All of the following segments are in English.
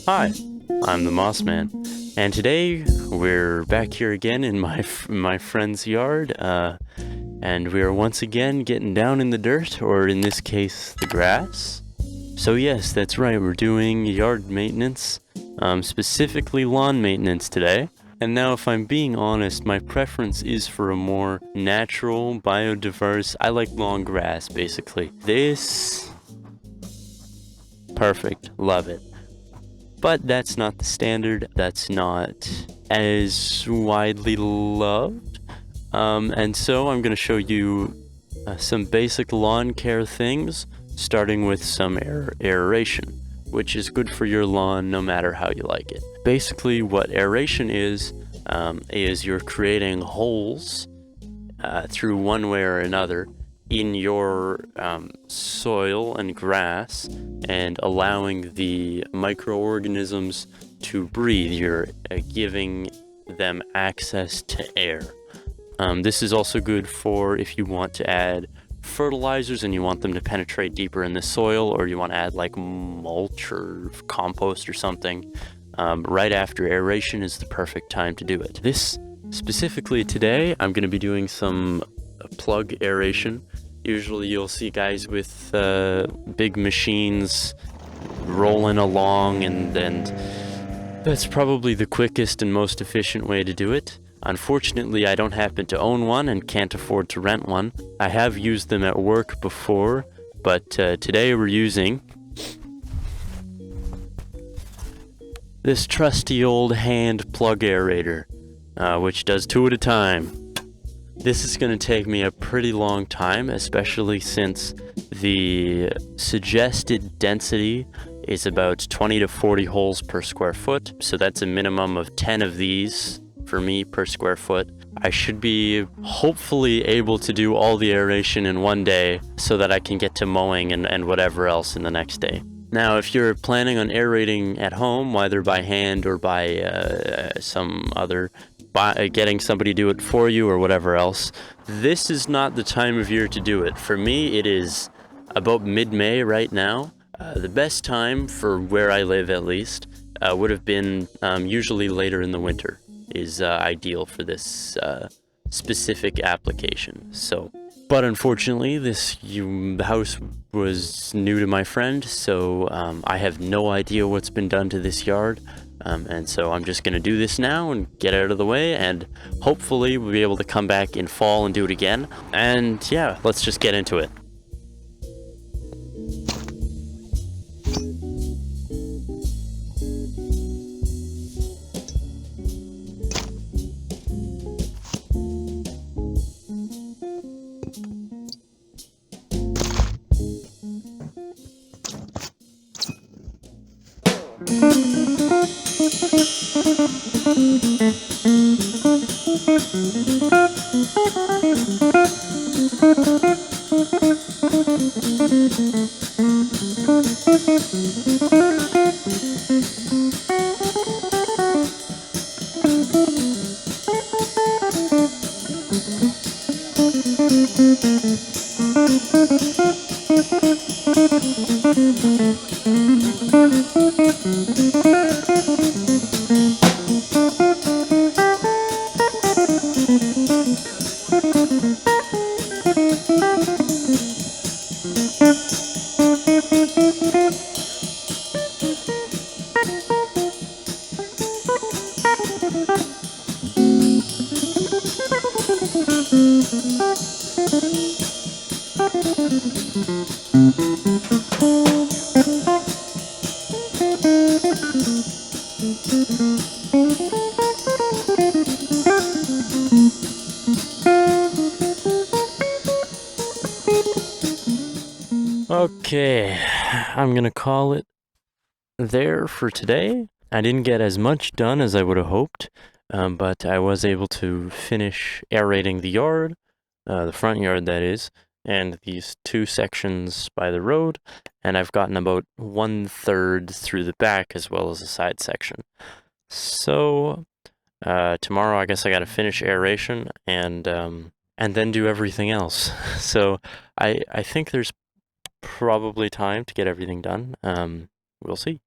Hi, I'm the Moss Man, and today we're back here again in my friend's yard, and we are once again getting down in the dirt, or in this case, the grass. So yes, that's right, we're doing yard maintenance, specifically lawn maintenance today. And now, if I'm being honest, my preference is for a more natural, biodiverse, I like long grass, basically. This... perfect, love it. But that's not the standard, that's not as widely loved. And so I'm going to show you some basic lawn care things, starting with some aeration, which is good for your lawn no matter how you like it. Basically, what aeration is you're creating holes through one way or another in your soil and grass and allowing the microorganisms to breathe. You're giving them access to air. This is also good for if you want to add fertilizers and you want them to penetrate deeper in the soil, or you want to add like mulch or compost or something. Right after aeration is the perfect time to do it. This specifically today, I'm going to be doing some plug aeration. Usually you'll see guys with big machines rolling along, and that's probably the quickest and most efficient way to do it. Unfortunately, I don't happen to own one and can't afford to rent one. I have used them at work before, but today we're using this trusty old hand plug aerator, which does 2 at a time. This is going to take me a pretty long time, especially since the suggested density is about 20 to 40 holes per square foot, so that's a minimum of 10 of these for me per square foot. I should be hopefully able to do all the aeration in one day so that I can get to mowing and whatever else in the next day. Now, if you're planning on aerating at home, whether by hand or by some other, getting somebody to do it for you or whatever else, this is not the time of year to do it. For me, it is about mid-May right now. The best time, for where I live at least, would have been usually later in the winter is ideal for this specific application. But unfortunately, this house was new to my friend, so I have no idea what's been done to this yard. And so I'm just going to do this now and get out of the way, and hopefully we'll be able to come back in fall and do it again. And yeah, let's just get into it. Okay, I'm gonna call it there for today. I didn't get as much done as I would have hoped, but I was able to finish aerating the yard, the front yard that is, and these 2 sections by the road, and I've gotten about 1/3 through the back as well as the side section. So tomorrow I guess I gotta finish aeration and then do everything else. So I think there's probably time to get everything done. We'll see.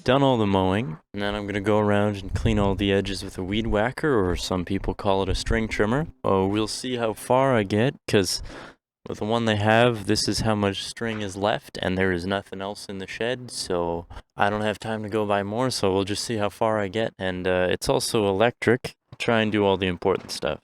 Done all the mowing, and then I'm gonna go around and clean all the edges with a weed whacker, or some people call it a string trimmer. Oh, we'll see how far I get, because with the one they have, this is how much string is left, and there is nothing else in the shed, so I don't have time to go buy more, so we'll just see how far I get. And it's also electric. I'll try and do all the important stuff.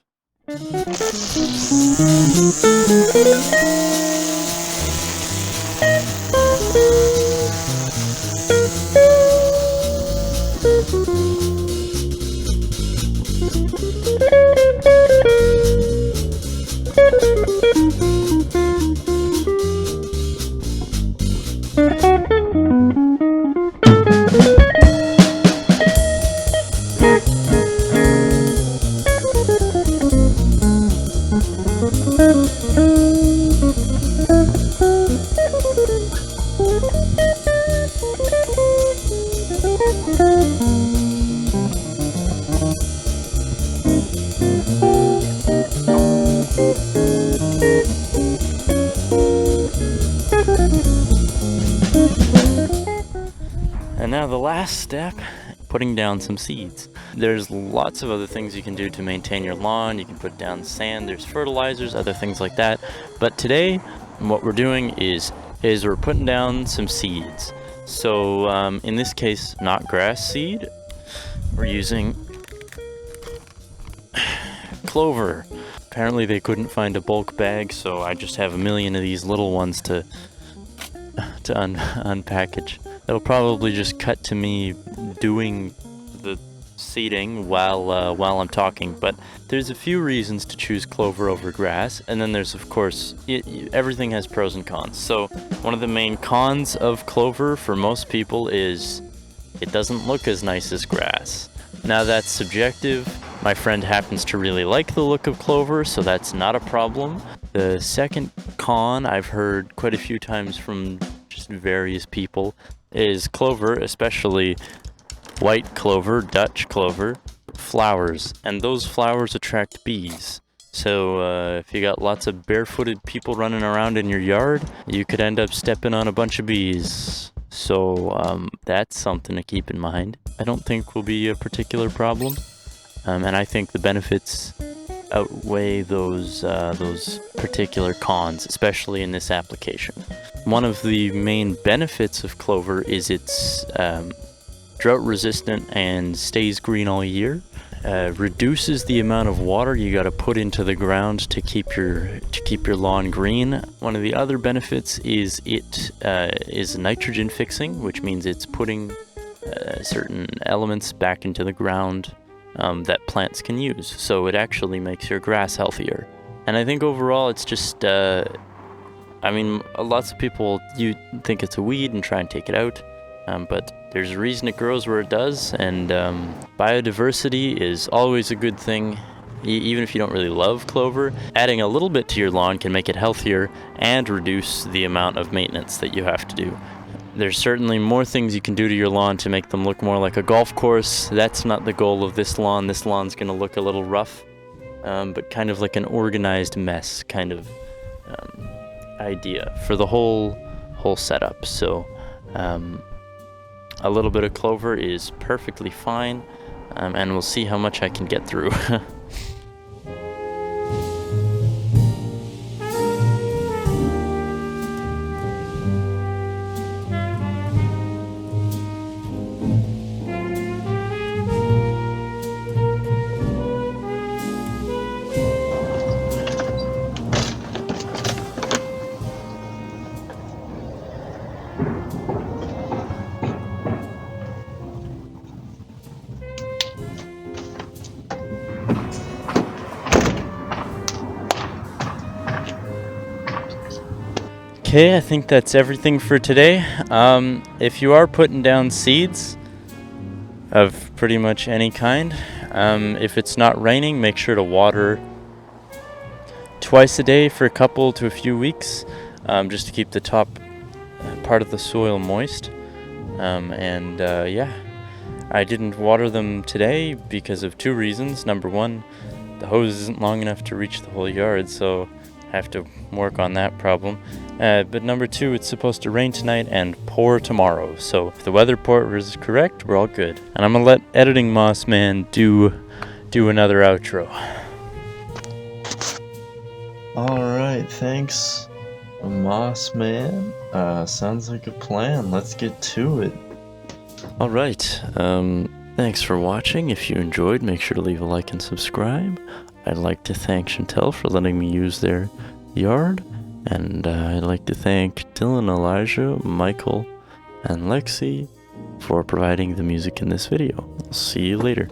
And now the last step, putting down some seeds. There's lots of other things you can do to maintain your lawn. You can put down sand, there's fertilizers, other things like that. But today, what we're doing is we're putting down some seeds. So in this case, not grass seed. We're using clover. Apparently they couldn't find a bulk bag, so I just have a million of these little ones to unpackage. It'll probably just cut to me doing the seeding while I'm talking, but there's a few reasons to choose clover over grass, and then there's, of course, everything has pros and cons. So one of the main cons of clover for most people is it doesn't look as nice as grass. Now that's subjective. My friend happens to really like the look of clover, so that's not a problem. The second con I've heard quite a few times from just various people is clover, especially white clover, Dutch clover, flowers, and those flowers attract bees. So if you got lots of barefooted people running around in your yard, you could end up stepping on a bunch of bees. So that's something to keep in mind. I don't think will be a particular problem, and I think the benefits outweigh those particular cons, especially in this application. One of the main benefits of clover is it's drought resistant and stays green all year. Reduces the amount of water you got to put into the ground to keep your lawn green. One of the other benefits is it is nitrogen fixing, which means it's putting certain elements back into the ground that plants can use. So it actually makes your grass healthier. And I think overall it's just, I mean, lots of people, you think it's a weed and try and take it out, but there's a reason it grows where it does, and biodiversity is always a good thing. Even if you don't really love clover, adding a little bit to your lawn can make it healthier and reduce the amount of maintenance that you have to do. There's certainly more things you can do to your lawn to make them look more like a golf course. That's not the goal of this lawn. This lawn's going to look a little rough, but kind of like an organized mess kind of idea for the whole setup. So a little bit of clover is perfectly fine, and we'll see how much I can get through. Okay, I think that's everything for today. If you are putting down seeds of pretty much any kind, if it's not raining, make sure to water twice a day for a couple to a few weeks, just to keep the top part of the soil moist. Yeah, I didn't water them today because of two reasons. Number one, the hose isn't long enough to reach the whole yard, so I have to work on that problem. But number two, it's supposed to rain tonight and pour tomorrow, so if the weather report is correct, we're all good. And I'm gonna let Editing Moss Man do another outro. Alright, thanks, Moss Man. Sounds like a plan. Let's get to it. Alright, thanks for watching. If you enjoyed, make sure to leave a like and subscribe. I'd like to thank Chantel for letting me use their yard. And I'd like to thank Dylan, Elijah, Michael, and Lexi for providing the music in this video. I'll see you later.